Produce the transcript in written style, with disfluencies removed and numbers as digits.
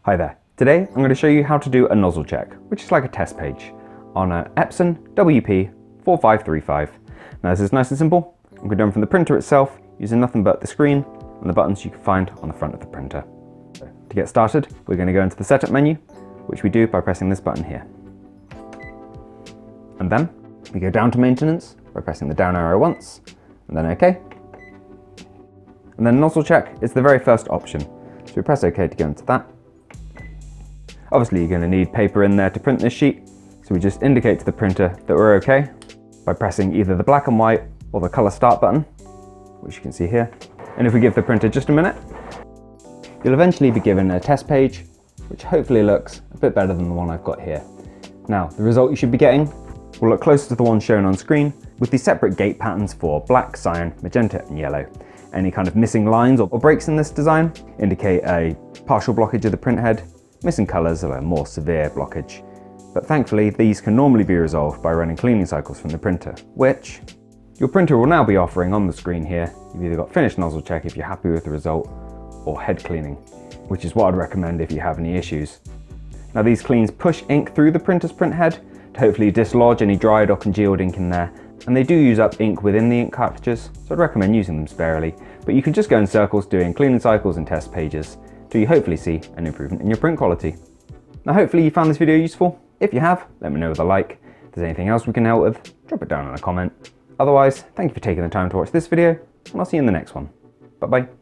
Hi there. Today I'm going to show you how to do a nozzle check, which is like a test page, on an Epson WP-4535. Now this is nice and simple. I'm going to do them from the printer itself, using nothing but the screen and the buttons you can find on the front of the printer. So, to get started, we're going to go into the setup menu, which we do by pressing this button here. And then we go down to maintenance by pressing the down arrow once, and then OK. And then nozzle check is the very first option. So we press OK to go into that. Obviously you're going to need paper in there to print this sheet, so we just indicate to the printer that we're OK by pressing either the black and white or the colour start button, which you can see here. And if we give the printer just a minute, you'll eventually be given a test page, which hopefully looks a bit better than the one I've got here. Now, the result you should be getting will look closer to the one shown on screen, with the separate gate patterns for black, cyan, magenta and yellow. Any kind of missing lines or breaks in this design indicate a partial blockage of the print head. Missing colours are a more severe blockage. But thankfully, these can normally be resolved by running cleaning cycles from the printer, which your printer will now be offering on the screen here. You've either got finished nozzle check if you're happy with the result, or head cleaning, which is what I'd recommend if you have any issues. Now these cleans push ink through the printer's print head to hopefully dislodge any dried or congealed ink in there, and they do use up ink within the ink cartridges, so I'd recommend using them sparingly, but you can just go in circles doing cleaning cycles and test pages till you hopefully see an improvement in your print quality. Now hopefully you found this video useful. If you have, let me know with a like. If there's anything else we can help with, drop it down in a comment. Otherwise, thank you for taking the time to watch this video, and I'll see you in the next one. Bye bye.